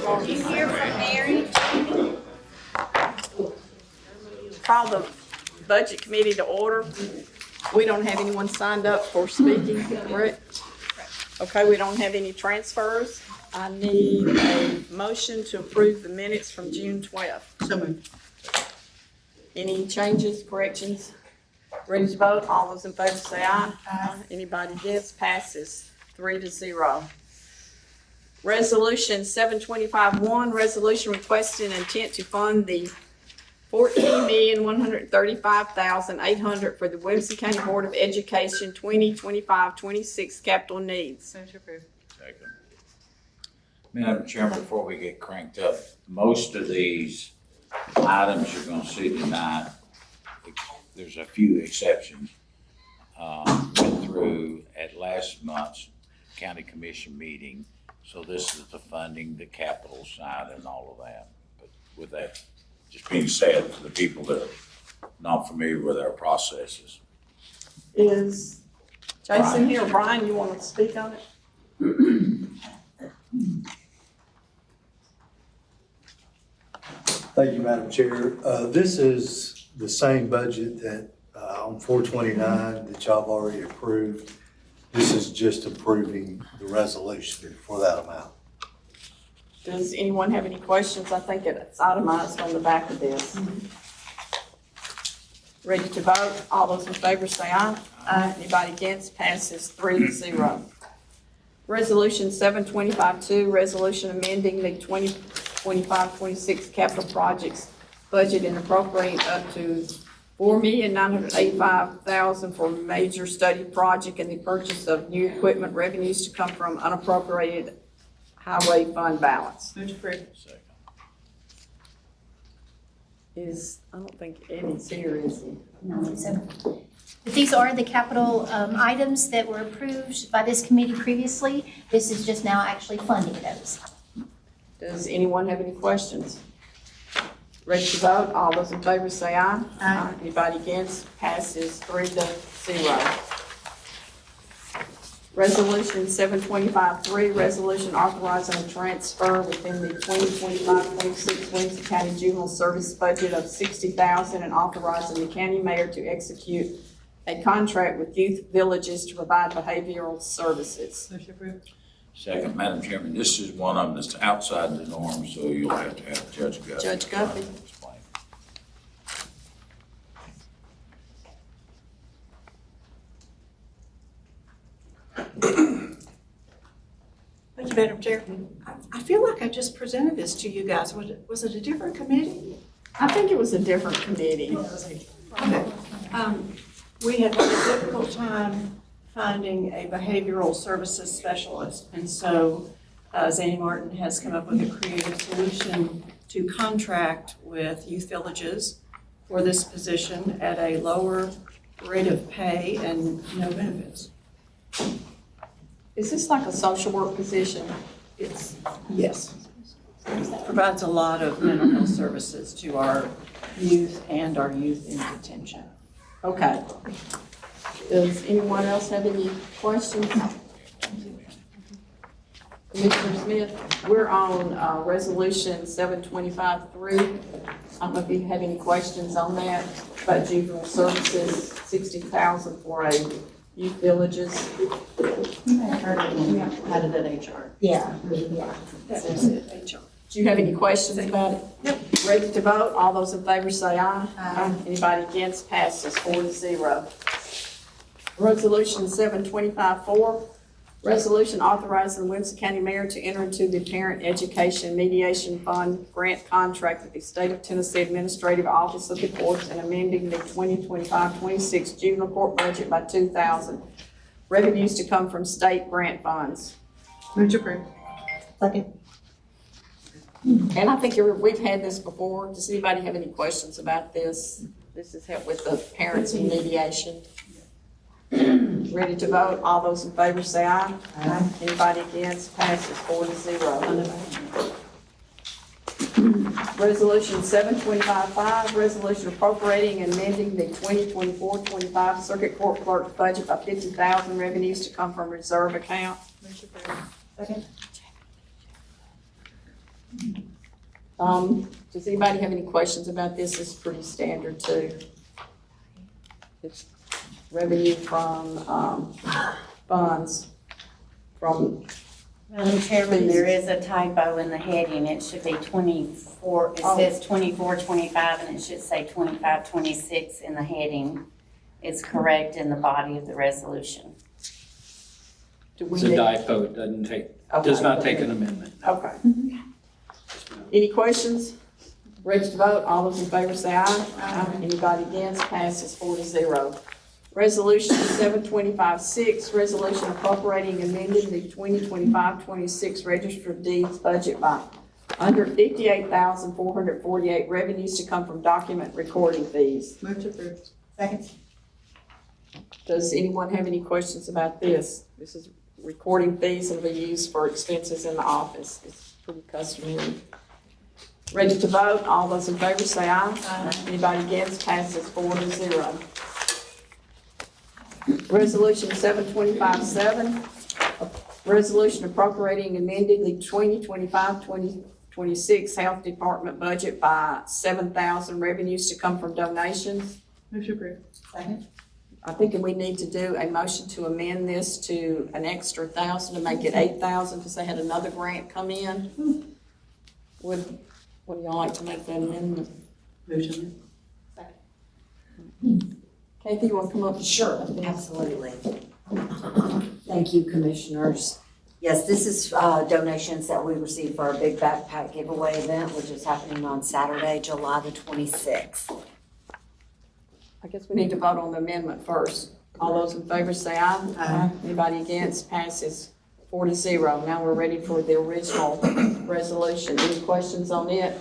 You hear from Mary? Call the budget committee to order. We don't have anyone signed up for speaking, correct? Okay, we don't have any transfers. I need a motion to approve the minutes from June 12th. So moved. Any changes, corrections? Ready to vote? All those in favor say aye. Aye. Anybody against? Passes 3-0. Resolution 725-1, resolution requesting intent to fund the $14,135,800 for the Williamson County Board of Education 2025-26 capital needs. Motion approved. Second. Madam Chairman, before we get cranked up, most of these items you're gonna see tonight, there's a few exceptions, went through at last month's county commission meeting. So this is the funding, the capital side and all of that. But with that just being said, to the people that are not familiar with our processes. Is Jason here? Brian, you want to speak on it? Thank you, Madam Chair. This is the same budget that on 429 that y'all have already approved. This is just approving the resolution for that amount. Does anyone have any questions? I think it's itemized on the back of this. Ready to vote? All those in favor say aye. Aye. Anybody against? Passes 3-0. Resolution 725-2, resolution amending the 2025-26 capital projects budget and appropriating up to $4,985,000 for major study project and the purchase of new equipment, revenues to come from unappropriated highway fund balance. Motion approved. Second. I don't think Eddie's here, is he? No, so these are the capital items that were approved by this committee previously. This is just now actually funding those. Does anyone have any questions? Ready to vote? All those in favor say aye. Aye. Anybody against? Passes 3-0. Resolution 725-3, resolution authorizing a transfer within the 2025-26 Williamson County Juvenile Service budget of $60,000 and authorizing the county mayor to execute a contract with youth villages to provide behavioral services. Motion approved. Second, Madam Chairman, this is one of them that's outside the norm, so you'll have to have Judge Guthrie. Judge Guthrie. Explain. Thank you, Madam Chair. I feel like I just presented this to you guys. Was it a different committee? I think it was a different committee. Okay. We had had a difficult time finding a behavioral services specialist. And so Zanny Martin has come up with a creative solution to contract with youth villages for this position at a lower rate of pay and no benefits. Is this like a social work position? Yes. Provides a lot of mental health services to our youth and our youth in detention. Okay. Does anyone else have any questions? Commissioner Smith, we're on resolution 725-3. I don't know if you have any questions on that, about juvenile services, $60,000 for a youth villages. You may have heard it out of that HR. Yeah. That was it, HR. Do you have any questions about it? Yep. Ready to vote? All those in favor say aye. Aye. Anybody against? Passes 4-0. Resolution 725-4, resolution authorizing the Williamson County Mayor to enter into the Parent Education Mediation Fund grant contract with the State of Tennessee Administrative Office of the Courts and amending the 2025-26 juvenile court budget by $2,000. Revenues to come from state grant funds. Motion approved. Second. And I think we've had this before. Does anybody have any questions about this? This is help with the parents in mediation. Ready to vote? All those in favor say aye. Aye. Anybody against? Passes 4-0. Resolution 725-5, resolution appropriating and amending the 2024-25 Circuit Court Clerk budget by $50,000, revenues to come from reserve account. Motion approved. Second. Does anybody have any questions about this? It's pretty standard too. It's revenue from, funds from, Madam Chairman, there is a typo in the heading. It should be 24, it says 24, 25, and it should say 25, 26 in the heading. It's correct in the body of the resolution. do we It's a need? typo, it does not take an amendment. Okay. Any questions? Ready to vote? All those in favor say aye. Aye. Anybody against? Passes 4-0. Resolution 7256, resolution appropriating and amending the 2025-26 Register of Deeds budget by $158,448 revenues to come from document recording fees. Move to approve. Second. Does anyone have any questions about this? This is recording fees that will be used for expenses in the office. It's pretty customary. Ready to vote? All those in favor say aye. Aye. Anybody against? Passes 4-0. Resolution 7257, a resolution appropriating and amending the 2025-2026 Health Department budget by $7,000 revenues to come from donations. Move to approve. Second. I think we need to do a motion to amend this to an extra $1,000 to make it $8,000 because they had another grant come in. Would you like to make that amendment? Move to amend. Kathy, you want to come up? Sure, absolutely. Thank you, Commissioners. Yes, this is donations that we received for our big backpack giveaway event, which is happening on Saturday, July the 26th. I guess we need to vote on the amendment first. All those in favor say aye. Aye. Anybody against? Passes 4-0. Now we're ready for the original resolution. Any questions on it?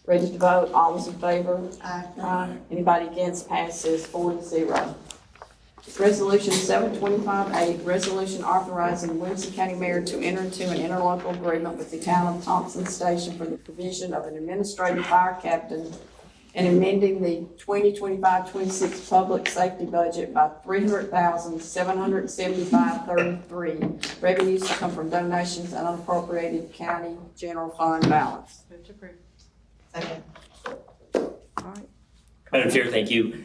Ready to vote? All those in favor? Aye. Aye. Anybody against? Passes 4-0. Resolution 7258, resolution authorizing Williamson County Mayor to enter into an interlocal agreement with the town of Thompson Station for the provision of an administrative fire captain and amending the 2025-26 public safety budget by $300,775.33. Revenues to come from donations and unappropriated county general fund balance. Move to approve. Second. Madam Chair, thank you,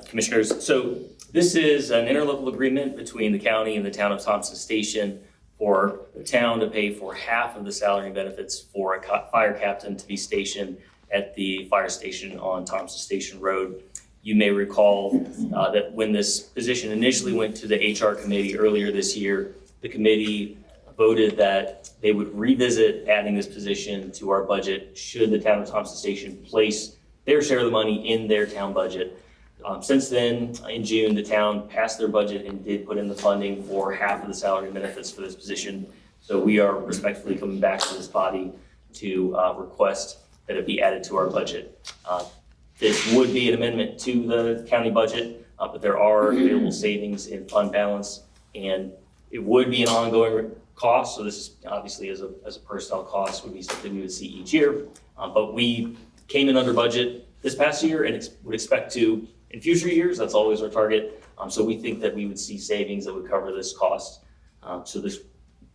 Commissioners. So this is an interlocal agreement between the county and the town of Thompson Station for the town to pay for half of the salary and benefits for a fire captain to be stationed at the fire station on Thompson Station Road. You may recall that when this position initially went to the HR committee earlier this year, the committee voted that they would revisit adding this position to our budget should the town of Thompson Station place their share of the money in their town budget. Since then, in June, the town passed their budget and did put in the funding for half of the salary and benefits for this position. So we are respectfully coming back to this body to request that it be added to our budget. This would be an amendment to the county budget, but there are available savings in fund balance, and it would be an ongoing cost. So this is obviously as a personnel cost would be something we would see each year. But we came in under budget this past year and would expect to in future years. That's always our target. So we think that we would see savings that would cover this cost. So this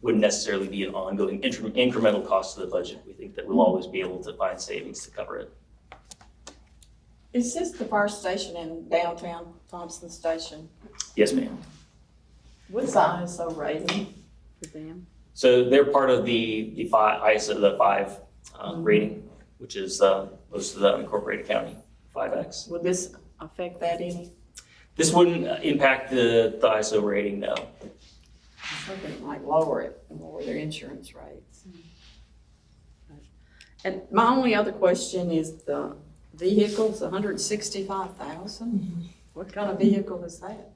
wouldn't necessarily be an ongoing incremental cost to the budget. We think that we'll always be able to find savings to cover it. Is this the fire station in downtown Thompson Station? Yes, ma'am. What's the ISO rating for them? So they're part of the ISO, the 5 rating, which is most of the unincorporated county, 5X. Would this affect that any? This wouldn't impact the ISO rating, no. I was hoping it might lower their insurance rates. And my only other question is the vehicles, $165,000. What kind of vehicle is that?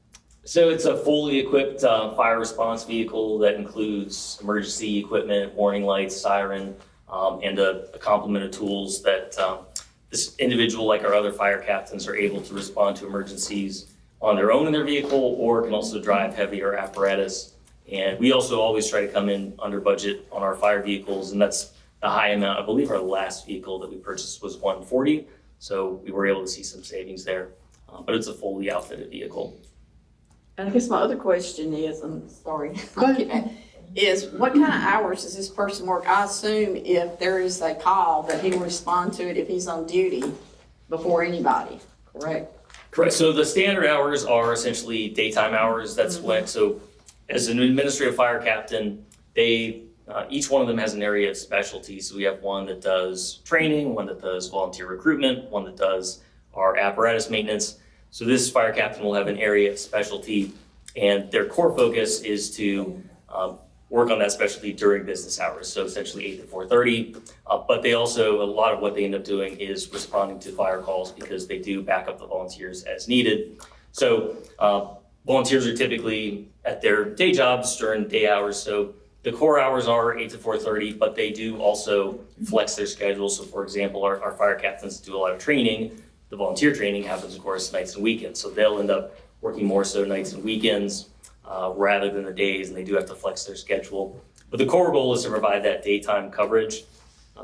So it's a fully equipped fire response vehicle that includes emergency equipment, warning lights, siren, and a complement of tools that this individual, like our other fire captains, are able to respond to emergencies on their own in their vehicle, or can also drive heavier apparatus. And we also always try to come in under budget on our fire vehicles, and that's a high amount. I believe our last vehicle that we purchased was $140, so we were able to see some savings there. But it's a fully outfitted vehicle. And I guess my other question is, I'm sorry. is what kind of hours does this person work? I assume if there is a call that he will respond to it if he's on duty before anybody, correct? Correct. So the standard hours are essentially daytime hours. That's when, so as an administrative fire captain, they, each one of them has an area of specialty. So we have one that does training, one that does volunteer recruitment, one that does our apparatus maintenance. So this fire captain will have an area of specialty, and their core focus is to work on that specialty during business hours. So essentially 8 to 4:30. But they also, a lot of what they end up doing is responding to fire calls because they do back up the volunteers as needed. So volunteers are typically at their day jobs during day hours. So the core hours are 8 to 4:30, but they do also flex their schedule. So for example, our fire captains do a lot of training. The volunteer training happens, of course, nights and weekends. So they'll end up working more so nights and weekends rather than the days, and they do have to flex their schedule. But the core goal is to provide that daytime coverage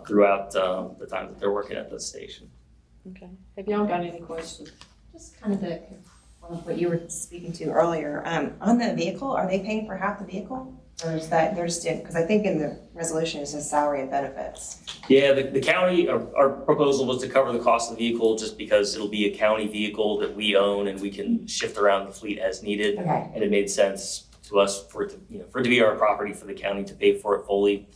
throughout the time that they're working at the station. Okay. Have y'all got any questions? Just kind of to confirm what you were speaking to earlier, on the vehicle, are they paying for half the vehicle? Or is that, they're just, because I think in the resolution it says salary and benefits. Yeah, the county, our proposal was to cover the cost of the vehicle just because it'll be a county vehicle that we own and we can shift around the fleet as needed. Okay. And it made sense to us for it to, for it to be our property for the county to pay for it fully.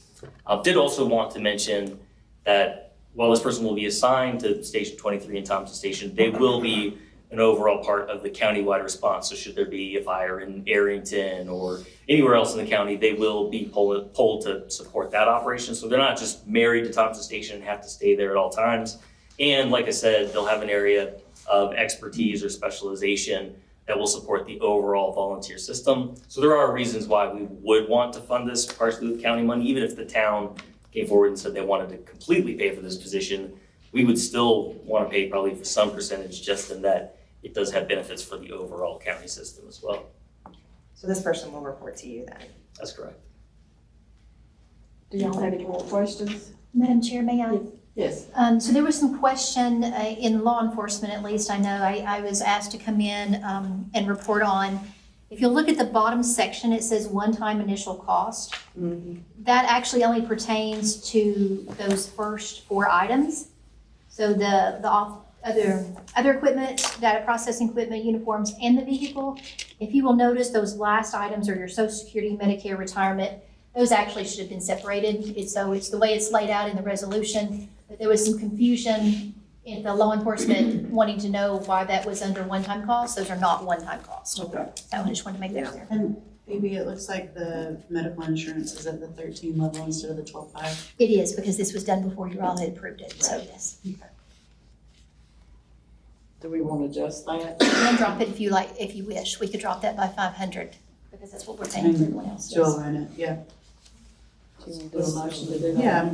Did also want to mention that while this person will be assigned to Station 23 in Thompson Station, they will be an overall part of the countywide response. So should there be a fire in Arrington or anywhere else in the county, they will be pulled to support that operation. So they're not just married to Thompson Station and have to stay there at all times. And like I said, they'll have an area of expertise or specialization that will support the overall volunteer system. So there are reasons why we would want to fund this partially with county money. Even if the town came forward and said they wanted to completely pay for this position, we would still want to pay probably for some percentage just in that it does have benefits for the overall county system as well. So this person will report to you then? That's correct. Do y'all have any more questions? Madam Chair, may I? Yes. So there was some question in law enforcement, at least I know, I was asked to come in and report on. If you'll look at the bottom section, it says one-time initial cost. Mm-hmm. That actually only pertains to those first 4 items. So the other equipment, data processing equipment, uniforms, and the vehicle. If you will notice, those last items are your Social Security, Medicare, retirement. Those actually should have been separated. So it's the way it's laid out in the resolution. But there was some confusion in the law enforcement wanting to know why that was under one-time costs. Those are not one-time costs. Okay. So I just wanted to make that clear. And Phoebe, it looks like the medical insurance is at the 13 level instead of the 12.5. It is, because this was done before you all had approved it, so yes. Do we want to adjust that? You can drop it if you like, if you wish. We could drop that by 500, because that's what we're paying for everyone else. Still in it, yeah. Do you want to do a motion to do that? Yeah.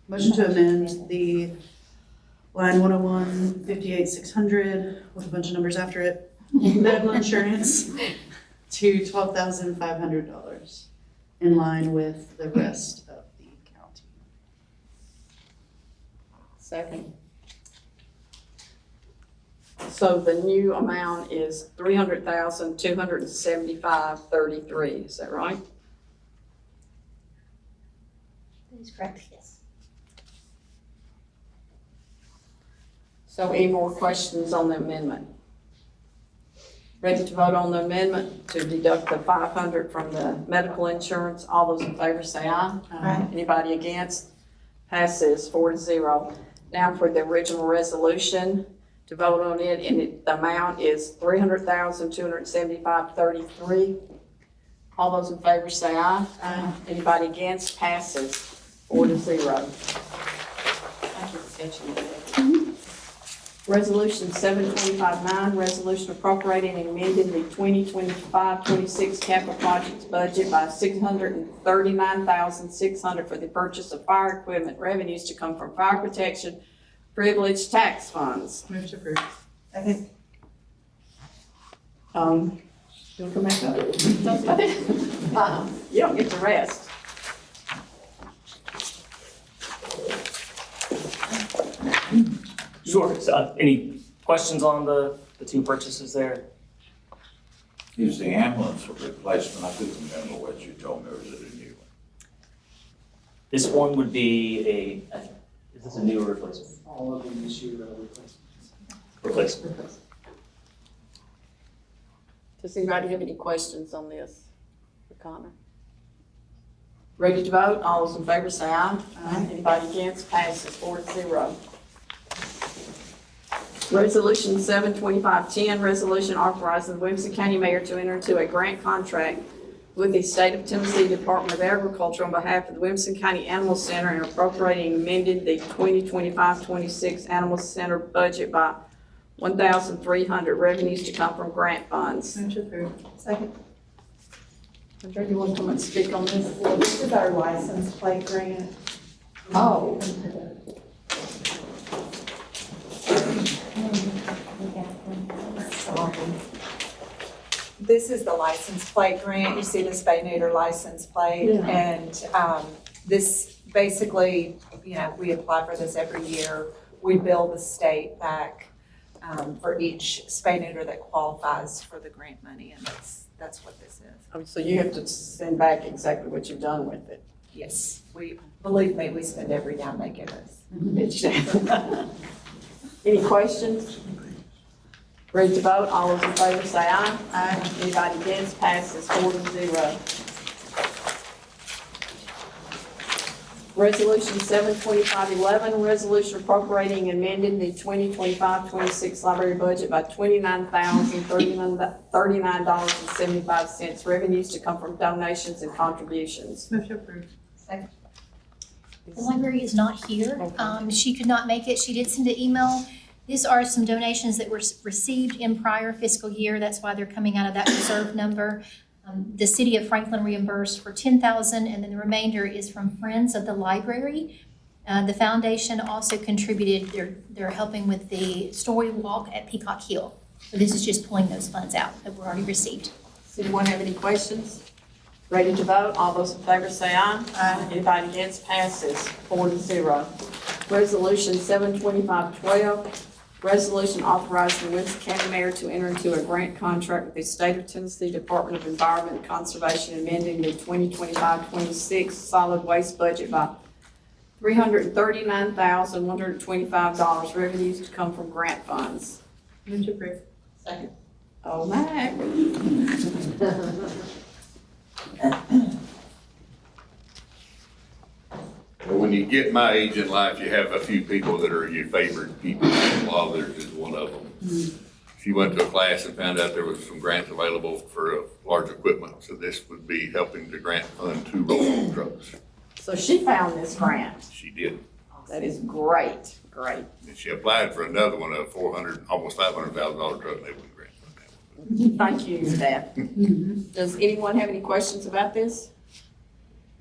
Motion to amend the line 101, 58,600 with a bunch of numbers after it, medical insurance to $12,500 in line with the rest of the county. Second. So the new amount is $300,275.33, is that right? That is correct, yes. So any more questions on the amendment? Ready to vote on the amendment to deduct the 500 from the medical insurance? All those in favor say aye. Aye. Anybody against? Passes 4-0. Now for the original resolution, to vote on it, and the amount is $300,275.33. All those in favor say aye. Aye. Anybody against? Passes 4-0. Thank you for catching that. Resolution 725-9, resolution appropriating and amending the 2025-26 capital projects budget by $639,600 for the purchase of fire equipment. Revenues to come from fire protection privilege tax funds. Move to approve. Okay. You want to come back up? You don't get the rest. Sure. So, any questions on the 2 purchases there? Is the ambulance a replacement? I couldn't remember what you told me, or is it a new one? This one would be is this a new or replacement? All of them this year are replacements. Replacement. Does anybody have any questions on this for Connor? Ready to vote? All those in favor say aye. Aye. Anybody against? Passes 4-0. Resolution 72510, resolution authorizing the Williamson County Mayor to enter into a grant contract with the State of Tennessee Department of Agriculture on behalf of the Williamson County Animal Center and appropriating and amending the 2025-26 Animal Center budget by $1,300 revenues to come from grant funds. Move to approve. Second. Andrea, you want to come and speak on this? Well, this is our license plate grant. Oh, This is the license plate grant. You see the spay neuter license plate. Yeah. And this basically, we apply for this every year. We bill the state back for each spay neuter that qualifies for the grant money, and that's what this is. so you have to send back exactly what you've done with it. Yes, believe me, we spend every dime they give us. Any questions? Ready to vote? All those in favor say aye. Aye. Anybody against? Passes 4-0. Resolution 72511, resolution appropriating and amending the 2025-26 library budget by $29,039.75 revenues to come from donations and contributions. Move to approve. The library is not here. She could not make it. She did send an email. These are some donations that were received in prior fiscal year. That's why they're coming out of that reserve number. The city of Franklin reimbursed for $10,000, and then the remainder is from Friends of the Library. The foundation also contributed. They're helping with the story walk at Peacock Hill. So this is just pulling those funds out that were already received. Does anyone have any questions? Ready to vote? All those in favor say aye. Aye. Anybody against? Passes 4-0. Resolution 72512, resolution authorizing the Williamson County Mayor to enter into a grant contract with the State of Tennessee Department of Environment and Conservation, amending the 2025-26 solid waste budget by $339,125 revenues to come from grant funds. Move to approve. Second. Oh, Mac. When you get my age in life, you have a few people that are your favorite people. Law, there's just one of them. She went to a class and found out there was some grants available for large equipment. So this would be helping to grant fund 2 roll trucks. So she found this grant. She did. That is great, great. And she applied for another one, a almost $500,000 truck, and they wouldn't grant fund that one. Thank you, staff. Does anyone have any questions about this?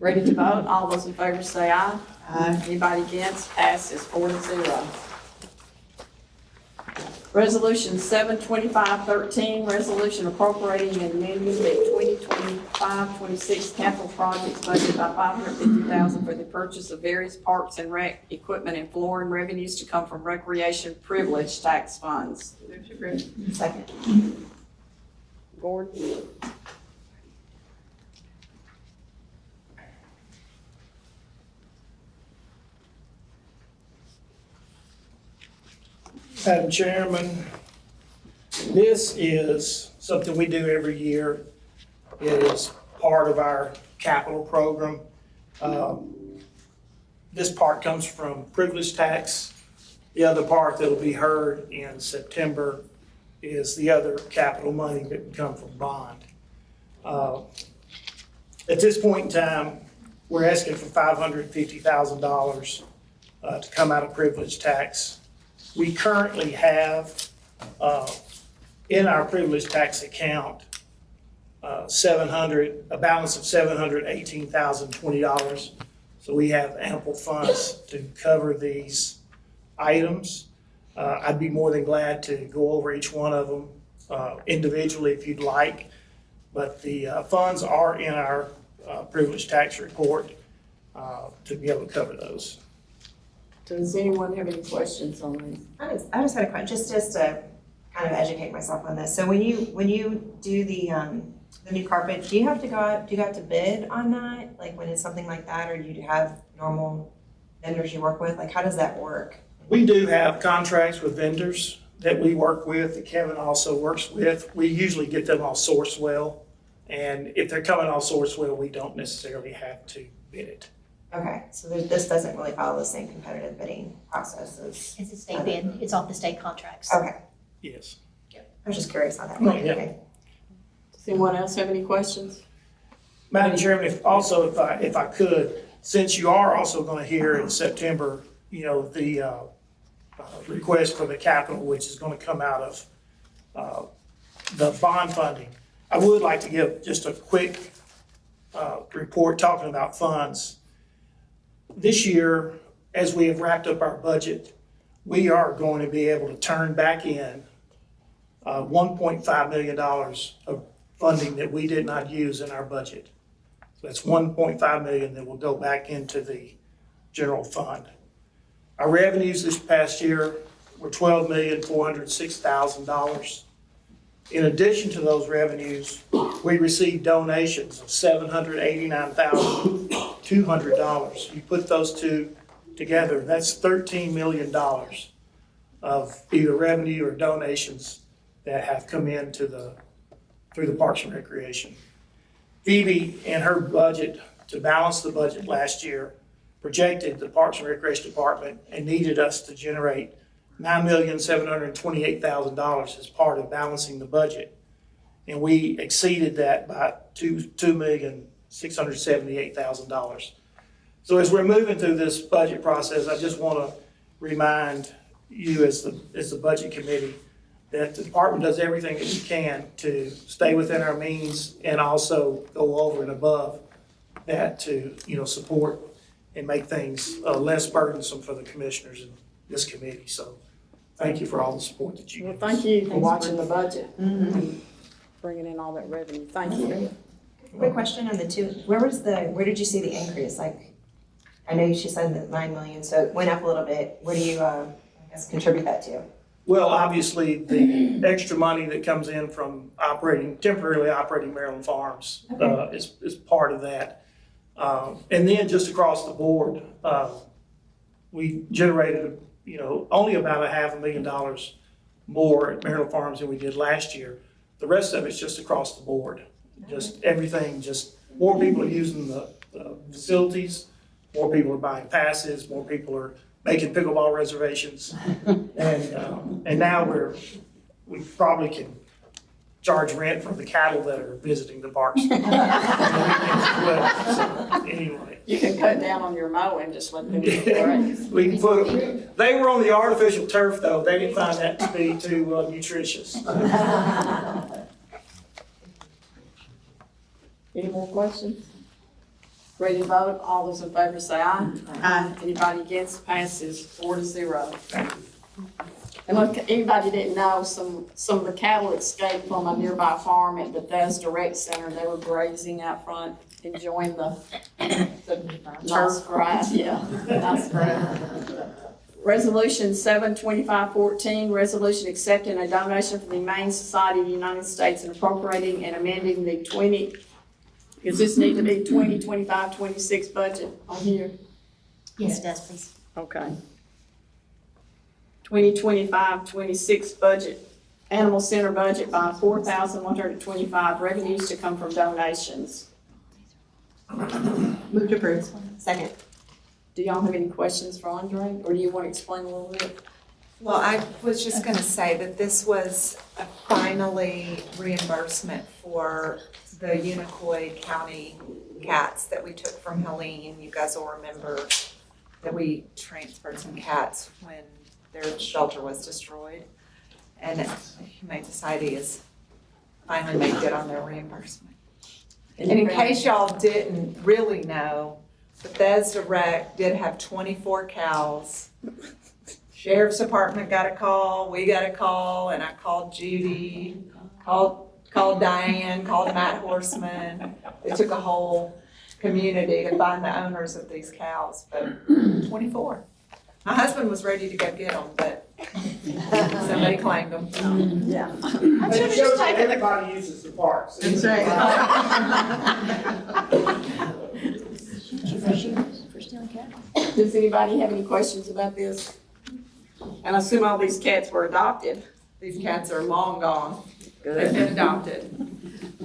Ready to vote? All those in favor say aye. Aye. Anybody against? Passes 4-0. Resolution 72513, resolution appropriating and amending the 2025-26 capital projects budget by $550,000 for the purchase of various parks and rec equipment and flooring revenues to come from recreation privilege tax funds. Move to approve. Second. Gordon? Madam Chairman, this is something we do every year. It is part of our capital program. This part comes from privilege tax. The other part that'll be heard in September is the other capital money that would come from bond. At this point in time, we're asking for $550,000 to come out of privilege tax. We currently have in our privilege tax account a balance of $718,020. So we have ample funds to cover these items. I'd be more than glad to go over each one of them individually if you'd like, but the funds are in our privilege tax report to be able to cover those. Does anyone have any questions on this? I just had a question, just to kind of educate myself on this. So when you do the new carpet, do you have to bid on that? Like when it's something like that, or do you have normal vendors you work with? Like how does that work? We do have contracts with vendors that we work with, that Kevin also works with. We usually get them all sourced well. And if they're coming all sourced well, we don't necessarily have to bid it. Okay, so this doesn't really follow the same competitive bidding process as. It's a state bid, it's off the state contracts. Okay, Yes. I was just curious on that. Oh, yeah. Okay. Does anyone else have any questions? Madam Chairman, if I could, since you are also going to hear in September, the request for the capital, which is going to come out of the bond funding, I would like to give just a quick report talking about funds. This year, as we have wrapped up our budget, we are going to be able to turn back in $1.5 million of funding that we did not use in our budget. So that's $1.5 million that will go back into the general fund. Our revenues this past year were $12,406,000. In addition to those revenues, we received donations of $789,200. You put those two together, that's $13 million of either revenue or donations that have come in through the Parks and Recreation. Phoebe, in her budget, to balance the budget last year, projected the Parks and Recreation Department and needed us to generate $9,728,000 as part of balancing the budget. And we exceeded that by $2,678,000. So as we're moving through this budget process, I just want to remind you as the budget committee that the department does everything that we can to stay within our means and also go over and above that to, support and make things less burdensome for the commissioners in this committee. So thank you for all the support that you Well, give. thank you for watching the budget. Bringing in all that revenue. Thank you. Quick question on the two, where did you see the increase? Like, I know she said that 9 million, so it went up a little bit. Where do you, contribute that to? Well, obviously, the extra money that comes in from temporarily operating Maryland Farms is part of that. And then just across the board, we generated, only about $500,000 more at Maryland Farms than we did last year. The rest of it's just across the board. Just everything, more people are using the facilities, more people are buying passes, more people are making pickleball reservations. And now we probably can charge rent for the cattle that are visiting the parks. So anyway. You can cut down on your mowing, just let them do it. We can they were on the artificial turf though. They didn't find that to be too nutritious. Any more questions? Ready to vote? All those in favor say aye. Aye. Anybody against? Passes 4-0. And look, anybody didn't know, some of the cattle escaped from a nearby farm at Bethesda Rec Center. They were grazing out front, enjoying the turf grass. Yeah, nice grass. Resolution 72514, resolution accepting a donation from the Humane Society of the United States and appropriating and amending the does this need to be 2025-26 budget on here? Yes, it does, please. Okay. 2025-26 budget, animal center budget by $4,125, revenues to come from donations. Move to approve. Second. Do y'all have any questions for Andre, or do you want to explain a little bit? Well, I was just gonna say that this was finally reimbursement for the Unicoi County cats that we took from Helene. You guys will remember that we transferred some cats when their shelter was destroyed. And Humane Society has finally made good on their reimbursement. And in case y'all didn't really know, Bethesda Rec did have 24 cows. Sheriff's Department got a call, we got a call, and I called Judy, called Diane, called Matt Horseman. It took a whole community to find the owners of these cows, but 24. My husband was ready to go get them, but Somebody claimed them. Yeah. But it shows that everybody uses the parks. That's right. Does anybody have any questions about this? And I assume all these cats were adopted. These cats are long gone. They've Good. been adopted.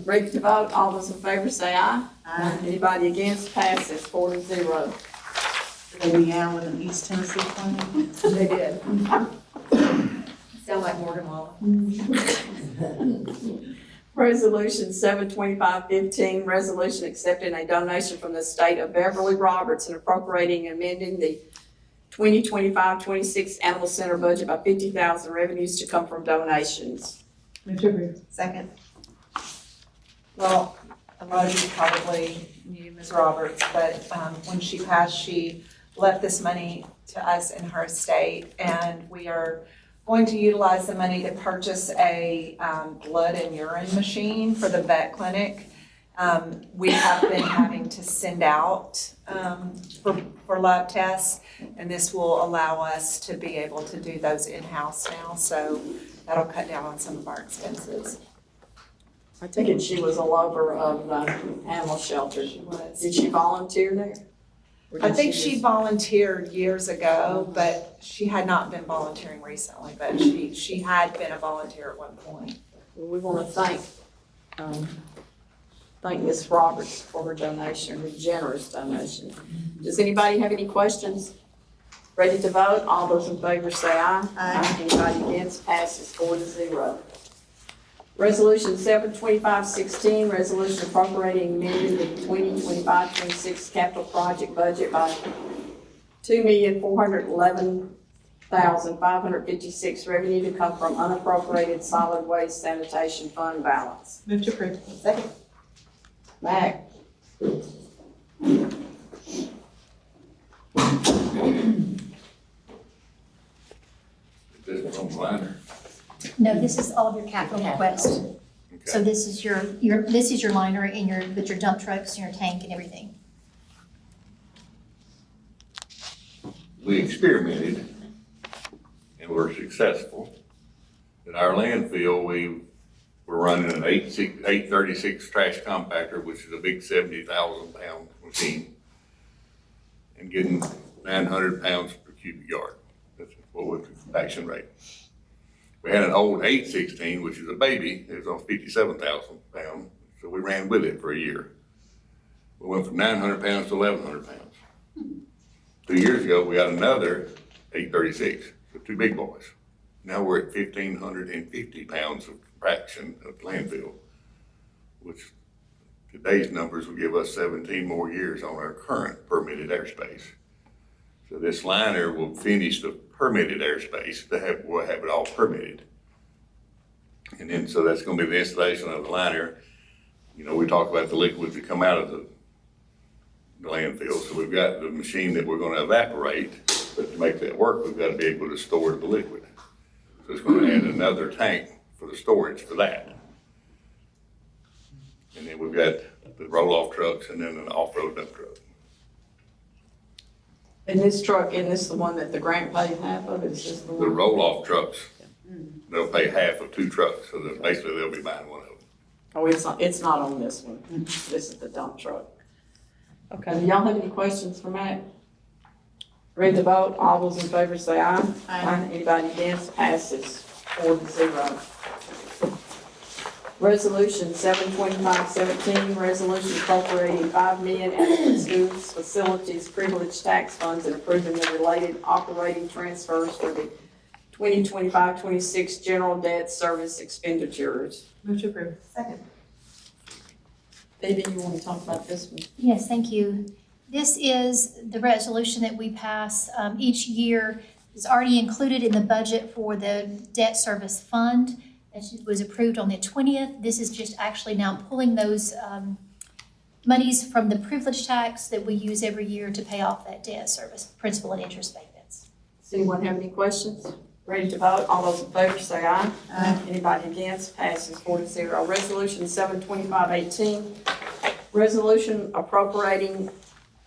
Ready to vote? All those in favor say aye. Aye. Anybody against? Passes 4-0. They began with an East Tennessee plan. They did. Sound like Morgan Wallen. Resolution 72515, resolution accepting a donation from the state of Beverly Roberts and appropriating and amending the 2025-26 Animal Center budget by $50,000, revenues to come from donations. Move to approve. Second. Well, a lot of you probably knew Ms. Roberts, but when she passed, she left this money to us in her estate, and we are going to utilize the money to purchase a blood and urine machine for the vet clinic. We have been having to send out for lab tests, and this will allow us to be able to do those in-house now, so that'll cut down on some of our expenses. I take it she was a lover of the animal shelter. She was. Did she volunteer there? Or I did think just- she volunteered years ago, but she had not been volunteering recently, but she had been a volunteer at one point. Well, we want to thank Ms. Roberts for her donation, her generous donation. Does anybody have any questions? Ready to vote? All those in favor say aye. Aye. Anybody against? Passes 4-0. Resolution 72516, resolution appropriating amending the 2025-26 capital project budget by $2,411,556, revenue to come from unappropriated solid waste sanitation fund balance. Move to approve. Second. Mac? This is on the liner. No, this is all of your capital requests. So Okay. this is this is your liner and with your dump trucks and your tank and everything. We experimented and were successful. At our landfill, we were running an 836 trash compactor, which is a big 70,000 pound machine, and getting 900 pounds per cubic yard. That's what was the compaction rate. We had an old 816, which is a baby. It was on 57,000 pounds, so we ran with it for a year. We went from 900 pounds to 1,100 pounds. 2 years ago, we got another 836, so two big boys. Now we're at 1,550 pounds of compaction at the landfill, which today's numbers will give us 17 more years on our current permitted airspace. So this liner will finish the permitted airspace, we'll have it all permitted. And then, so that's gonna be the installation of the liner. You know, we talk about the liquids that come out of the landfill, so we've got the machine that we're gonna evaporate, but to make that work, we've gotta be able to store the liquid. So it's gonna add another tank for the storage for that. And then we've got the roll-off trucks and then an off-road dump truck. And this truck, isn't this the one that the grant paid half of? It's just the The one? roll-off trucks, they'll pay half of two trucks, so that basically they'll be buying one of them. Oh, it's not on this one. This is the dump truck. Okay, do y'all have any questions for Matt? Ready to vote? All those in favor say aye. Aye. Anybody against? Passes 4-0. Resolution 72517, resolution appropriating $5 million out of the schools facilities privilege tax funds and approving the related operating transfers for the 2025-26 general debt service expenditures. Move to approve. Second. Phoebe, you want to talk about this one? Yes, thank you. This is the resolution that we pass each year. It's already included in the budget for the debt service fund. It was approved on the 20th. This is just actually now pulling those monies from the privilege tax that we use every year to pay off that debt service, principal and interest payments. Does anyone have any questions? Ready to vote? All those in favor say aye. Aye. Anybody against? Passes 4-0. Resolution 72518, resolution appropriating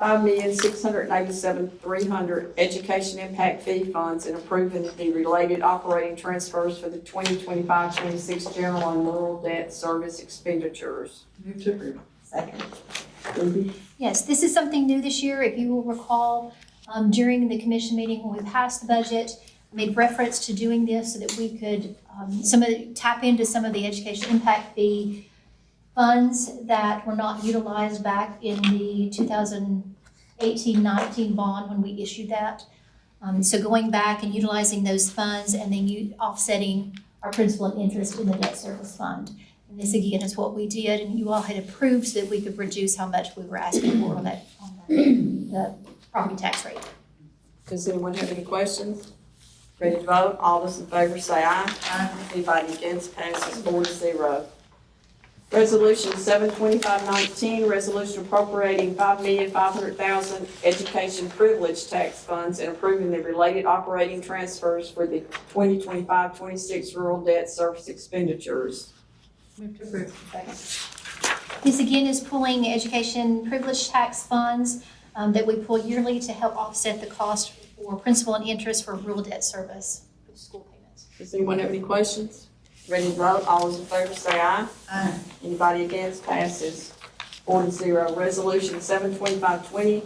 $5,687,300 education impact fee funds and approving the related operating transfers for the 2025-26 general and rural debt service expenditures. Move to approve. Second. Ruby? Yes, this is something new this year. If you will recall, during the commission meeting when we passed the budget, I made reference to doing this so that we could tap into some of the education impact fee funds that were not utilized back in the 2018-19 bond when we issued that. So going back and utilizing those funds and then offsetting our principal and interest in the debt service fund. And this again is what we did, and you all had approved so that we could reduce how much we were asking for on the property tax rate. Does anyone have any questions? Ready to vote? All those in favor say aye. Aye. Anybody against, passes 4-0. Resolution 72519, resolution appropriating $5,500,000 education privilege tax funds and approving the related operating transfers for the 2025-26 rural debt service expenditures. Move to approve. This again is pulling education privilege tax funds that we pull yearly to help offset the cost for principal and interest for rural debt service for school payments. Does anyone have any questions? Ready to vote? All those in favor say aye. Aye. Anybody against, passes 4-0. Resolution 72520,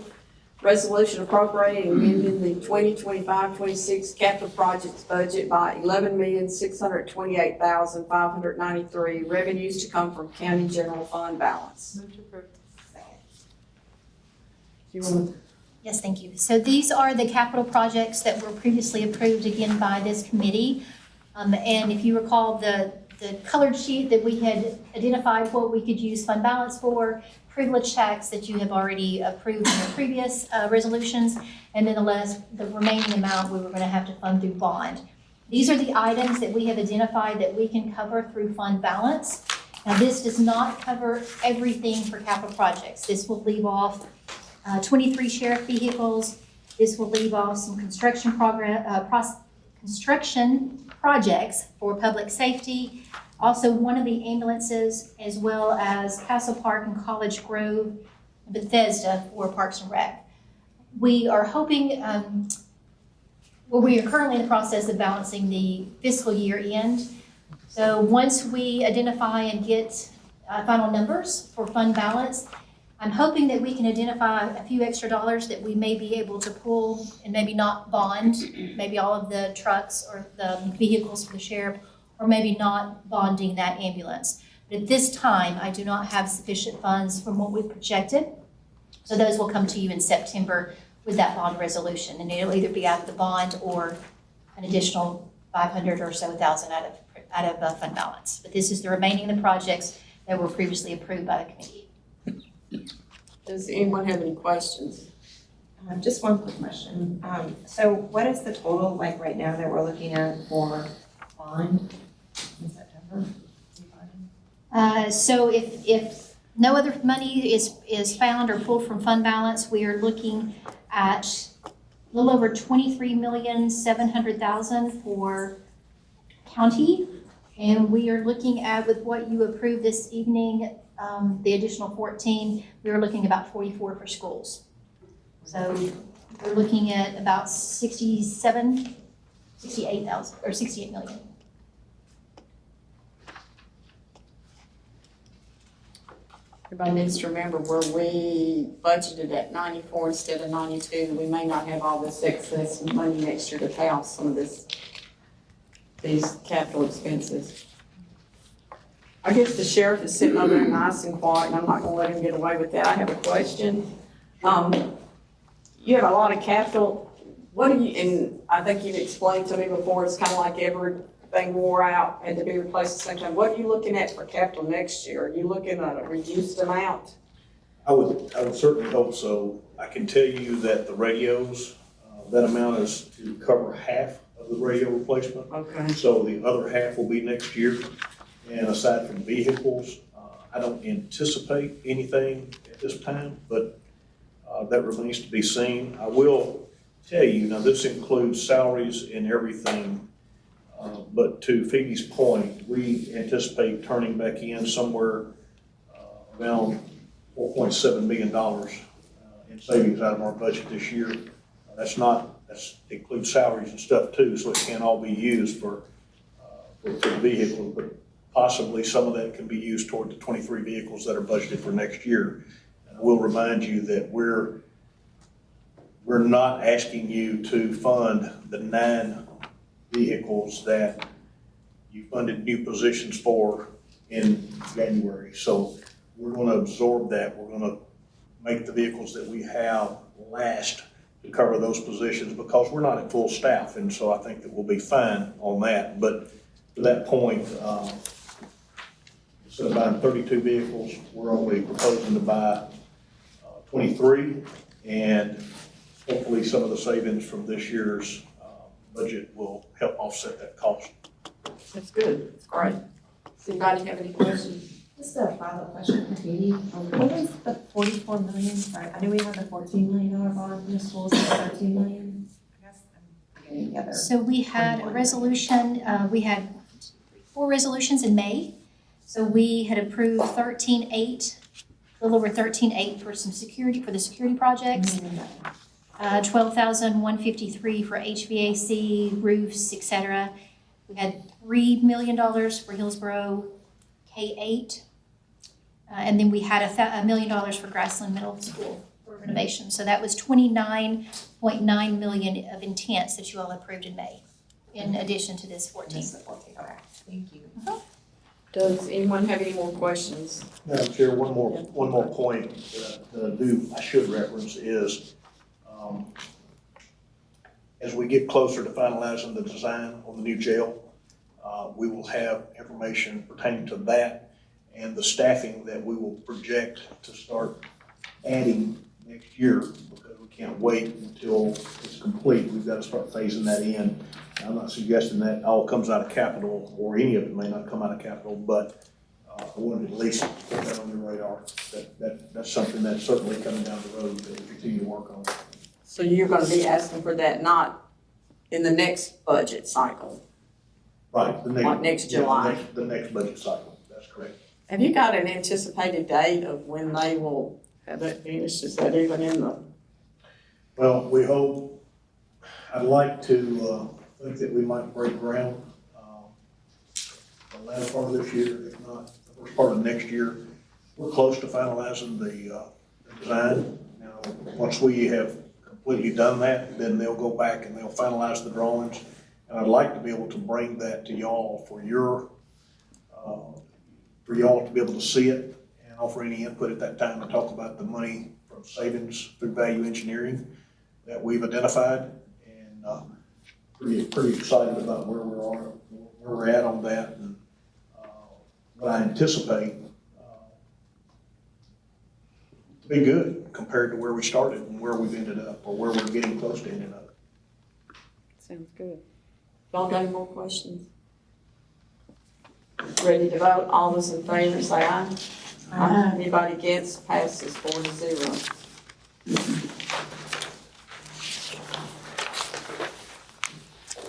resolution appropriating and amending the 2025-26 capital projects budget by $11,628,593, revenues to come from county general fund balance. Move to approve. Do you want to? Yes, thank you. So these are the capital projects that were previously approved again by this committee. And if you recall, the colored sheet that we had identified what we could use fund balance for, privilege tax that you have already approved in your previous resolutions, and then the remaining amount we were going to have to fund through bond. These are the items that we have identified that we can cover through fund balance. Now, this does not cover everything for capital projects. This will leave off 23 sheriff vehicles. This will leave off some construction projects for public safety, also one of the ambulances, as well as Castle Park and College Grove, Bethesda for Parks and Rec. We are hoping, we are currently in the process of balancing the fiscal year end. So once we identify and get final numbers for fund balance, I'm hoping that we can identify a few extra dollars that we may be able to pull and maybe not bond, maybe all of the trucks or the vehicles for the sheriff, or maybe not bonding that ambulance. But at this time, I do not have sufficient funds from what we projected. So those will come to you in September with that bond resolution. And it'll either be out of the bond or an additional 500 or so thousand out of fund balance. But this is the remaining of the projects that were previously approved by the committee. Does anyone have any questions? Just one quick question. So what is the total, like right now, that we're looking at for bond in September? So if no other money is found or pulled from fund balance, we are looking at a little over $23,700,000 for county. And we are looking at, with what you approved this evening, the additional 14, we were looking about 44 for schools. So we're looking at about 68,000 or 68 million. Everybody needs to remember where we budgeted at 94 instead of 92. We may not have all this excess money next year to pay off some of these capital expenses. I guess the sheriff is sitting over there nice and quiet, and I'm not gonna let him get away with that. I have a question. You have a lot of capital. What do you, and I think you've explained to me before, it's kind of like everything wore out, had to be replaced at the same time. What are you looking at for capital next year? Are you looking at a reduced amount? I would certainly hope so. I can tell you that the radios, that amount is to cover half of the radio replacement. Okay. So the other half will be next year. And aside from vehicles, I don't anticipate anything at this time, but that remains to be seen. I will tell you, now this includes salaries and everything, but to Phoebe's point, we anticipate turning back in somewhere around $4.7 million in savings out of our budget this year. That's includes salaries and stuff too, so it can't all be used for the vehicles, but possibly some of that can be used toward the 23 vehicles that are budgeted for next year. And I will remind you that we're not asking you to fund the 9 vehicles that you funded new positions for in January. So we're gonna absorb that. We're gonna make the vehicles that we have last to cover those positions because we're not at full staff. And so I think that we'll be fine on that. But to that point, instead of buying 32 vehicles, we're only proposing to buy 23. And hopefully some of the savings from this year's budget will help offset that cost. That's good, that's great. Does anybody have any questions? Just a follow-up question for Katie. What is the 44 million, sorry, I know we have the $14 million bond in the schools, and 13 million. I guess I'm forgetting the other. So we had a resolution, we had 4 resolutions in May. So we had approved 13.8, a little over 13.8 for some security, for the security projects. 12,153 for HVAC, roofs, et cetera. We had $3 million for Hillsborough K-8. And then we had $1 million for Grassland Middle School for renovation. So that was 29.9 million of intents that you all approved in May, in addition to this 14. Okay, thank you. Does anyone have any more questions? Madam Chair, one more point that I should reference is, as we get closer to finalizing the design on the new jail, we will have information pertaining to that and the staffing that we will project to start adding next year, because we can't wait until it's complete. We've got to start phasing that in. I'm not suggesting that all comes out of capital, or any of it may not come out of capital, but I wanted to at least put that on your radar. That's something that's certainly coming down the road that we continue to work on. So you're gonna be asking for that not in the next budget cycle? Right. Like next July? The next budget cycle, that's correct. Have you got an anticipated date of when they will have that finished? Is that even in the? Well, we hope, I'd like to think that we might break ground the last part of this year, if not the first part of next year. We're close to finalizing the design. Now, once we have completely done that, then they'll go back and they'll finalize the drawings. And I'd like to be able to bring that to y'all for y'all to be able to see it and offer any input at that time and talk about the money from savings through value engineering that we've identified. And pretty excited about where we're at on that, and what I anticipate to be good compared to where we started and where we've ended up, or where we're getting close to ending up. Sounds good. Y'all got any more questions? Ready to vote? All those in favor say aye. Aye. Anybody against? Passes 4-0.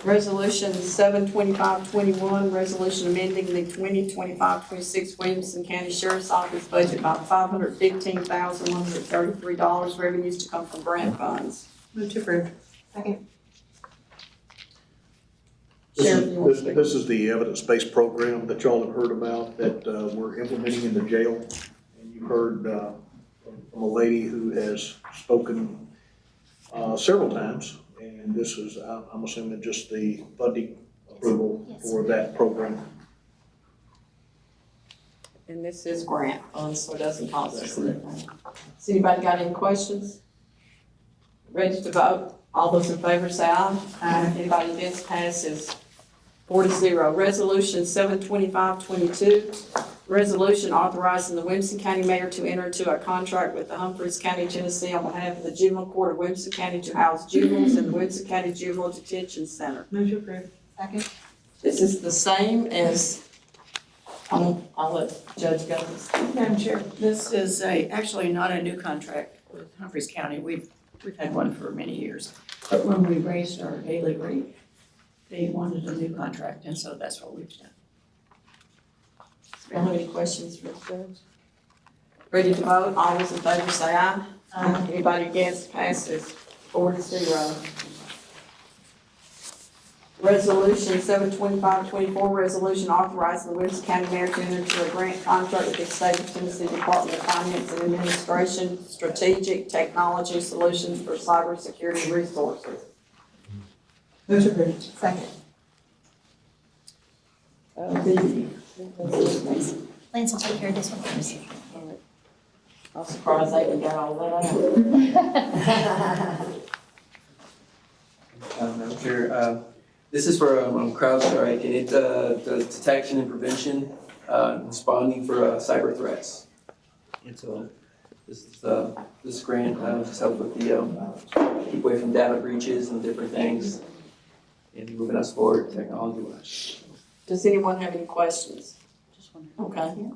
Resolution 72521, resolution amending the 2025-26 Williamson County Sheriff's Office budget by $515,133, revenues to come from grant funds. Move to approve. Second. This is the evidence-based program that y'all have heard about that we're implementing in the jail. And you heard from a lady who has spoken several times. And this is, I'm assuming, just the funding approval for that program. And this is grant funds, so it doesn't cost us anything. Has anybody got any questions? Ready to vote? All those in favor say aye. Aye. Anybody against? Passes 4-0. Resolution 72522, resolution authorizing the Williamson County Mayor to enter into a contract with the Humphreys County, Tennessee on behalf of the Juvenile Court of Williamson County to house juveniles in the Williamson County Juvenile Detention Center. Move to approve. Second. This is the same as, I'll let Judge go. Madam Chair, this is actually not a new contract with Humphreys County. We've had one for many years. But when we raised our daily rate, they wanted a new contract, and so that's what we've done. Do you have any questions for the judge? Ready to vote? All those in favor say aye. Anybody against, passes 4-0. Resolution 725-24, resolution authorizing the Williamson County Mayor to enter into a grant contract with the State of Tennessee Department of Finance and Administration, Strategic Technology Solutions for Cybersecurity Resources. Move to approve. Second. Lance will take care of this one first. I'm surprised they even got all that out. Madam Chair, this is for CrowdStrike, and it's the detection and prevention, responding for cyber threats. And so this grant just helps with the keep away from data breaches and different things, and moving us forward technology-wise. Does anyone have any questions? Okay.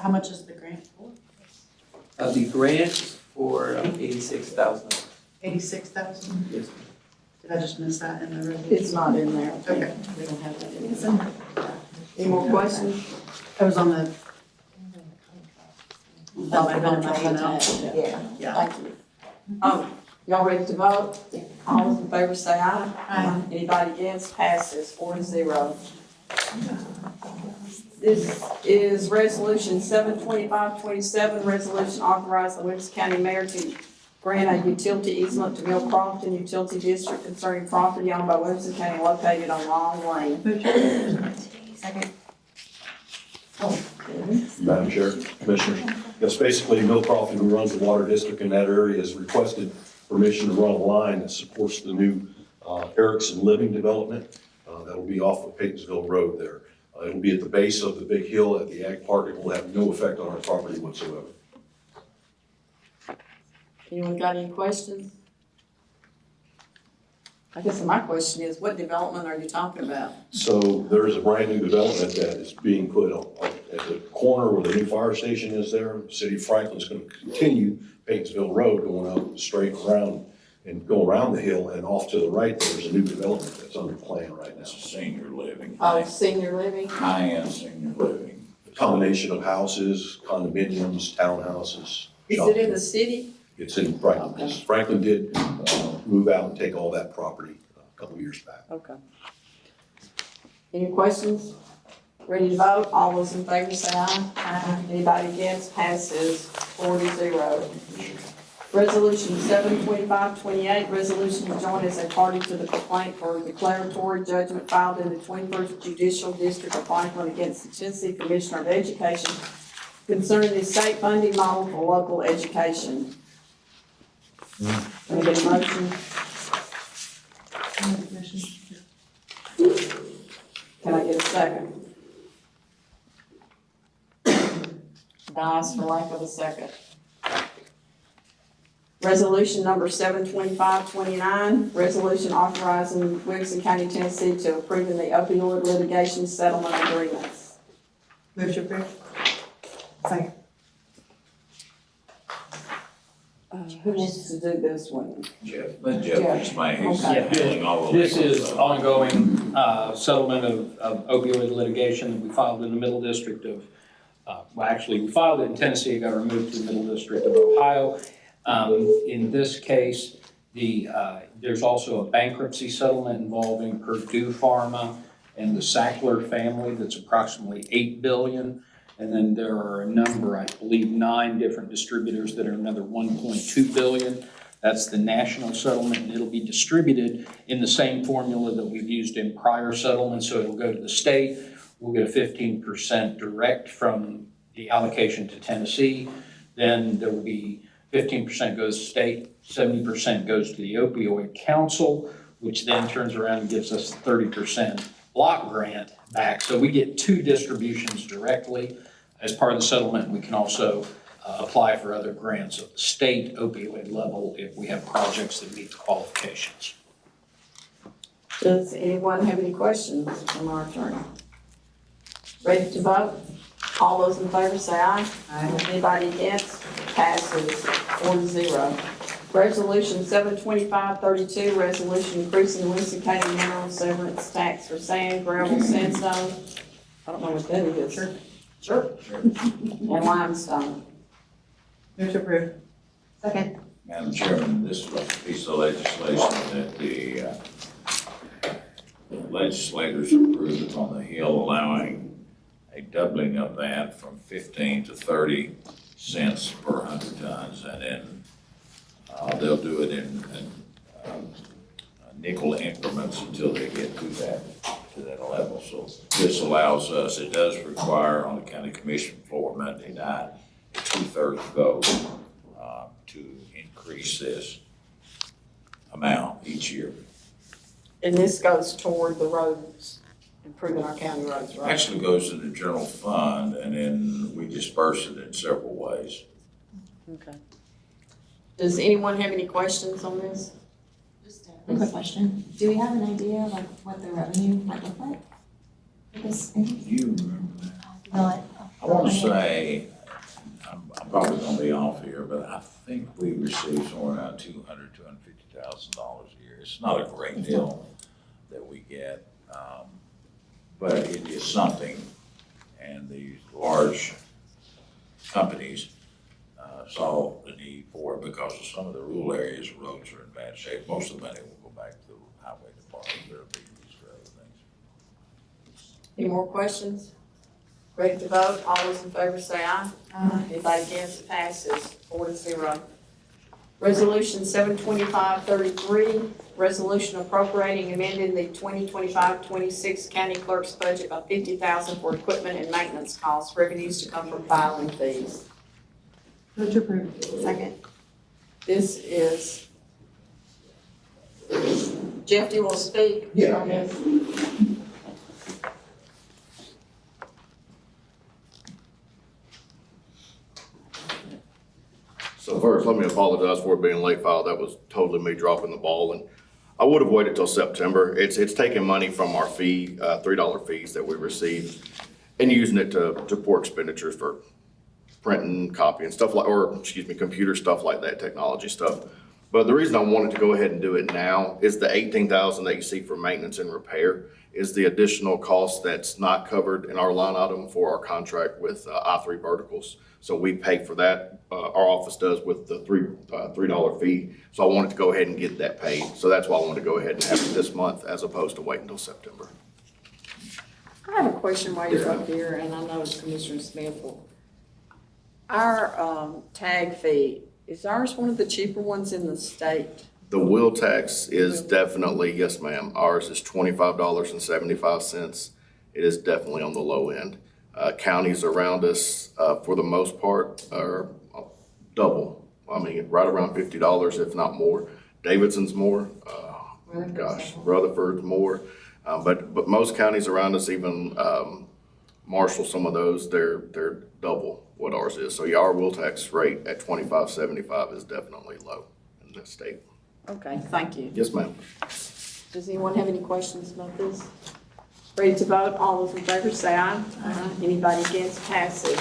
How much is the grant for? The grant for $86,000. 86,000? Yes. Did I just miss that in the resolution? It's not in there. Okay. We don't have that in there. Any more questions? That was on the. That might have been something else. Yeah, Yeah. thank you. Y'all ready to vote? All those in favor say aye. Aye. Anybody against, passes 4-0. This is resolution 725-27, resolution authorizing the Williamson County Mayor to grant a utility easement to Mill Crofton Utility District concerning property owned by Williamson County located on Long Lane. Second. Madam Chair, Commissioners. Yes, basically, Mill Crofton, who runs the water district in that area, has requested permission to run a line that supports the new Erickson Living Development. That'll be off of Paytonsville Road there. It'll be at the base of the big hill at the Ag Park. It will have no effect on our property whatsoever. Anyone got any questions? I guess my question is, what development are you talking about? So there is a brand new development that is being put at the corner where the new fire station is there. The city of Franklin's going to continue Paytonsville Road going up straight around and go around the hill, and off to the right, there's a new development that's under plan right now. It's senior living. Oh, senior living? High-end senior living. A combination of houses, condominiums, townhouses. Is shopping. it in the city? It's in Franklin. Okay. Franklin did move out and take all that property a couple of years back. Okay. Any questions? Ready to vote? All those in favor say aye. Aye. Anybody against, passes 4-0. Resolution 725-28, resolution to join as a party to the complaint for a declaratory judgment filed in the 21st Judicial District of Franklin against the Tennessee Commissioner of Education concerning the state funding model for local education. Can I get a motion? Can I get a second? Dies for lack of a second. Resolution number 725-29, resolution authorizing Williamson County, Tennessee to approve the opioid litigation settlement agreements. Move to approve. Second. Who wants to do this one? Jeff, let Jeff Jeff. explain. He's Okay. handling all of This is ongoing settlement of opioid litigation that we filed in the Middle District of, well, actually, we filed it in Tennessee, it got removed to the Middle District of Ohio. In this case, there's also a bankruptcy settlement involving Purdue Pharma and the Sackler family that's approximately $8 billion. And then there are a number, I believe 9 different distributors that are another $1.2 billion. That's the national settlement, and it'll be distributed in the same formula that we've used in prior settlements. So it'll go to the state. We'll get a 15% direct from the allocation to Tennessee. Then there will be 15% goes to state, 70% goes to the opioid council, which then turns around and gives us 30% block grant back. So we get 2 distributions directly as part of the settlement. We can also apply for other grants at the state opioid level if we have projects that meet the qualifications. Does anyone have any questions from our attorney? Ready to vote? All those in favor say aye. Aye. Anybody against? Passes 4-0. Resolution 725-32, resolution increasing the Williamson County mineral severance tax for sand, gravel, sandstone. I don't know what that is. Sure. And limestone. Move to approve. Second. Madam Chairman, this was a piece of legislation that the legislators approved on the Hill, allowing a doubling of that from 15 to 30 cents per 100 tons, and then they'll do it in nickel increments until they get to that level. So this allows us, it does require on the county commission floor Monday night, a 2/3 vote to increase this amount each year. And this goes toward the roads, improving our county roads, right? Actually goes to the general fund, and then we disperse it in several ways. Okay. Does anyone have any questions on this? Just a quick question. Do we have an idea like what the revenue might look like for this increase? You remember that? Not. I want to say, I'm probably going to be off here, but I think we receive somewhere around $250,000 a year. It's not a great deal that we get, but it is something. And these large companies saw the need for it because of some of the rural areas, roads are in bad shape. Most of the money will go back to the highway department. They're being used for other things. Any more questions? Ready to vote? All those in favor say aye. Aye. Anybody against, passes 4-0. Resolution 72533, resolution appropriating and amending the 2025-26 county clerk's budget by $50,000 for equipment and maintenance costs, revenues to come from filing fees. Move to approve. Second. This is, Jeff, do you want to speak? Yeah. on this? So first, let me apologize for it being late filed. That was totally me dropping the ball, and I would have waited till September. It's taking money from our fee, $3 fees that we receive, and using it for expenditures for printing, copying, stuff like, computer stuff like that, technology stuff. But the reason I wanted to go ahead and do it now is the $18,000 that you see for maintenance and repair is the additional cost that's not covered in our line item for our contract with I3 Verticals. So we pay for that, our office does with the $3 fee. So I wanted to go ahead and get that paid. So that's why I wanted to go ahead and have it this month as opposed to waiting until September. I have a question while you're up here, and I know Commissioner Smith will. Our tag fee, is ours one of the cheaper ones in the state? The wheel tax is definitely, yes ma'am, ours is $25.75. It is definitely on the low end. Counties around us, for the most part, are double. I mean, right around $50, if not more. Davidson's more, Rutherford's more. But most counties around us, even Marshall, some of those, they're double what ours is. So yeah, our wheel tax rate at $25.75 is definitely low in the state. Okay, thank you. Yes, ma'am. Does anyone have any questions about this? Ready to vote? All those in favor say aye. Aye. Anybody against, passes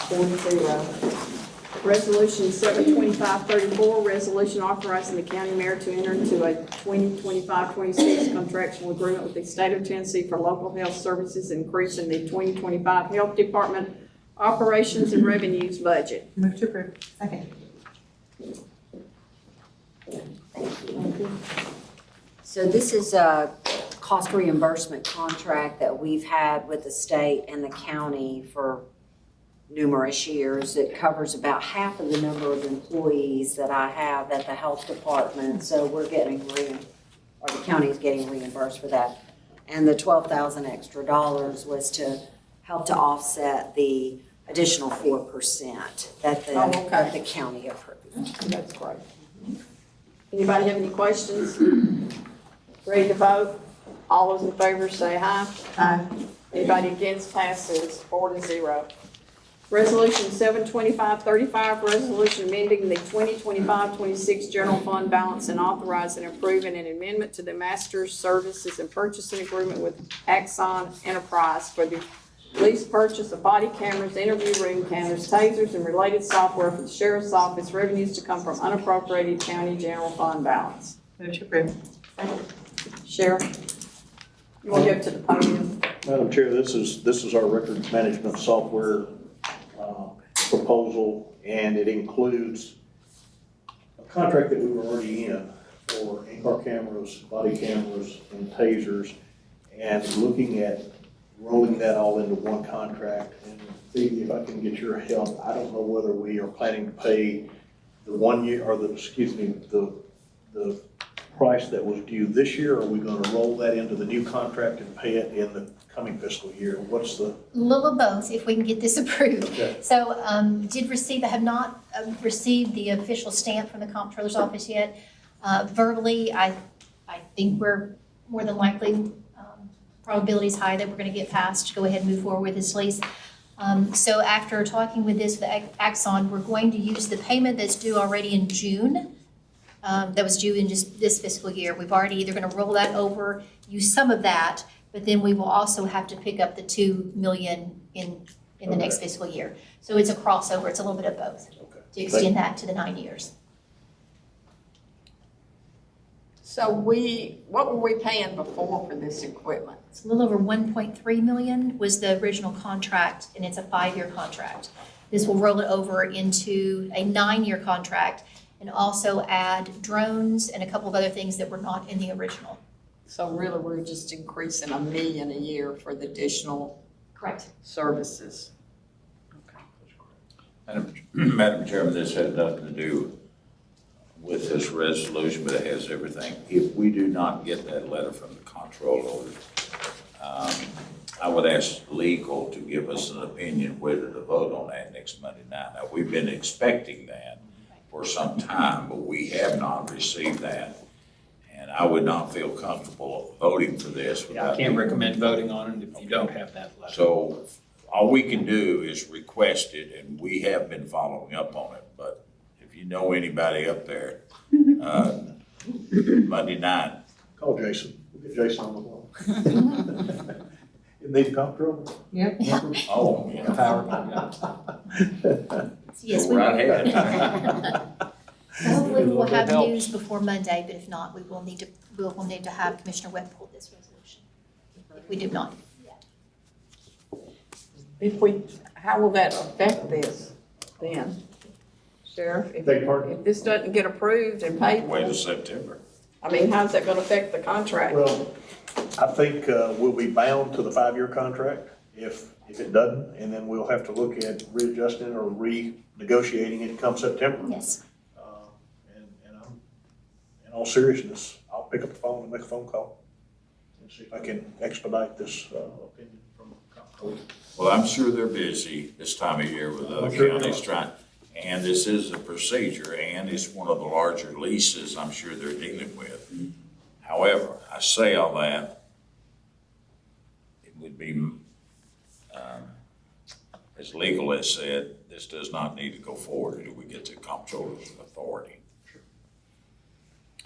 4-0. Resolution 72534, resolution authorizing the county mayor to enter into a 2025-26 contractual agreement with the state of Tennessee for local health services, increasing the 2025 health department operations and revenues budget. Move to approve. Second. So this is a cost reimbursement contract that we've had with the state and the county for numerous years. It covers about half of the number of employees that I have at the health department. So we're getting or the county is getting reimbursed for that. And the $12,000 extra was to help to offset the additional 4% that the county approved. That's great. Anybody have any questions? Ready to vote? All those in favor say aye. Aye. Anybody against, passes 4-0. Resolution 72535, resolution amending the 2025-26 general fund balance and authorizing and approving an amendment to the master services and purchasing agreement with Axon Enterprise for the lease purchase of body cameras, interview room cameras, tasers, and related software for the sheriff's office, revenues to come from unappropriated county general fund balance. Move to approve. Sheriff, you want to go to the podium? Madam Chair, this is our records management software proposal, and it includes a contract that we were already in for in-car cameras, body cameras, and tasers, and looking at rolling that all into one contract. And Phoebe, if I can get your help, I don't know whether we are planning to pay the 1 year, or the price that was due this year, or are we gonna roll that into the new contract and pay it in the coming fiscal year? What's the? A little of both, if we can get this approved. Okay. So, I have not received the official stamp from the comptroller's office yet. Verbally, I think we're more than likely, probability is high that we're gonna get passed to go ahead and move forward with this lease. So after talking with Axon, we're going to use the payment that's due already in June, that was due in just this fiscal year. We've already either gonna roll that over, use some of that, but then we will also have to pick up the 2 million in the next fiscal year. So it's a crossover, it's a little bit of both, to extend that to the 9 years. So what were we paying before for this equipment? It's a little over 1.3 million was the original contract, and it's a 5-year contract. This will roll it over into a 9-year contract and also add drones and a couple of other things that were not in the original. So really, we're just increasing $1 million a year for the additional. Correct. Services. Madam Chairman, this had nothing to do with this resolution, but it has everything. If we do not get that letter from the comptroller, I would ask legal to give us an opinion whether to vote on that next Monday night. Now, we've been expecting that for some time, but we have not received that. And I would not feel comfortable voting for this without. I can't recommend voting on it if you don't have that letter. So all we can do is request it, and we have been following up on it. But if you know anybody up there, Monday night. Call Jason. We'll get Jason on the phone. You need comptroller? Yep. Oh, yeah. Yes, Go we right will. ahead. So hopefully we will have Helps. news before Monday, but if not, we will need to have Commissioner Webb pull this resolution. If we do not. How will that affect this then? Sheriff, Beg pardon? if this doesn't get approved and paid Wait till for, September. I mean, how's that gonna affect the contract? Well, I think we'll be bound to the 5-year contract if it doesn't, and then we'll have to look at readjusting or renegotiating it come September. Yes. And I'm, in all seriousness, I'll pick up the phone and make a phone call and see if I can expedite this opinion from the comptroller. Well, I'm sure they're busy this time of year with other counties trying, and this is a procedure, and it's one of the larger leases I'm sure they're dealing with. However, I say all that, it would be, as legal has said, this does not need to go forward until we get to comptroller's authority.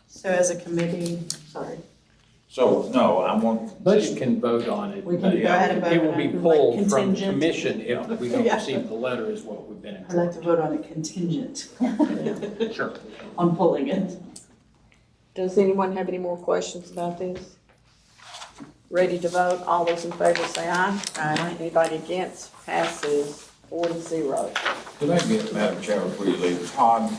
So as a committee, sorry. So, no, I want. Budget can vote on it. We can go ahead and vote It will on be it, like pulled from the contingent. commission if we don't Yeah. receive the letter is what we've been I'd like to vote on it contingent Sure. on pulling it. Does anyone have any more questions about this? Ready to vote? All those in favor say aye. Aye. Anybody against? Passes 4-0. Could I get, Madam Chairman, before you leave, Todd,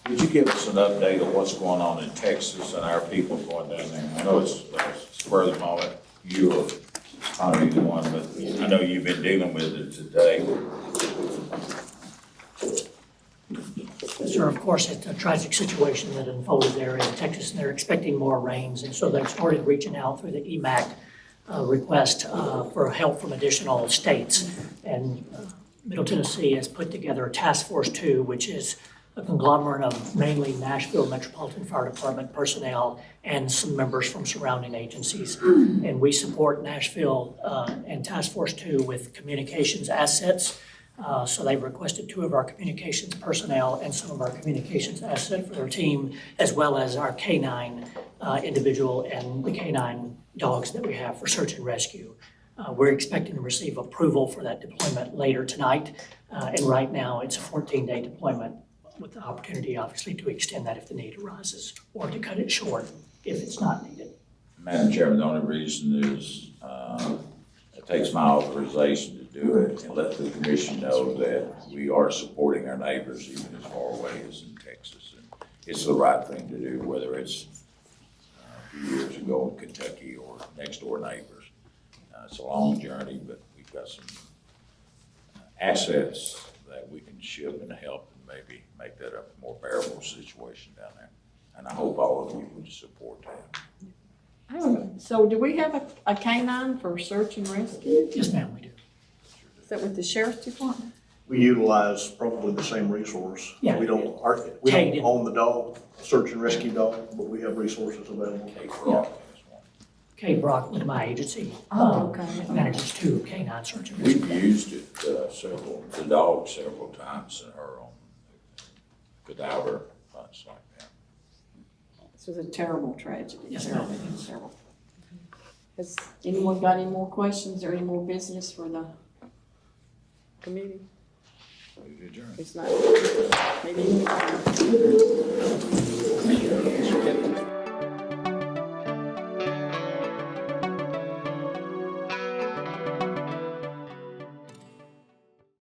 would you give us an update of what's going on in Texas and our people going down there? I know it's spur of the moment, you are probably the one, but I know you've been dealing with it today. Sir, of course, it's a tragic situation that unfolded there in Texas, and they're expecting more rains, and so they've started reaching out through the EMAC request for help from additional states. And Middle Tennessee has put together a Task Force 2, which is a conglomerate of mainly Nashville Metropolitan Fire Department personnel and some members from surrounding agencies. And we support Nashville and Task Force 2 with communications assets. So they've requested 2 of our communications personnel and some of our communications asset for their team, as well as our K-9 individual and the K-9 dogs that we have for search and rescue. We're expecting to receive approval for that deployment later tonight. And right now, it's a 14-day deployment with the opportunity, obviously, to extend that if the need arises, or to cut it short if it's not needed. Madam Chairman, the only reason is it takes my authorization to do it and let the commission know that we are supporting our neighbors even as far away as in Texas. it's the right thing to do, whether it's a few years ago in Kentucky or next door neighbors. It's a long journey, but we've got some assets that we can ship and help and maybe make that a more bearable situation down there. And I hope all of you would support that. So do we have a canine for search and rescue? Yes, ma'am, we do. Is that with the sheriff's department? We utilize probably the same resource. Yeah. We don't own the dog, search and rescue dog, but we have resources available. Kay Brock with my agency. Okay. Manages two canine search and We've rescue. used it the dog several times and her on cadaver, things like that. This was a terrible tragedy. Yes, Terrible, ma'am. terrible. Has anyone got any more questions or any more business for the committee? Move to adjourn. It's not, maybe.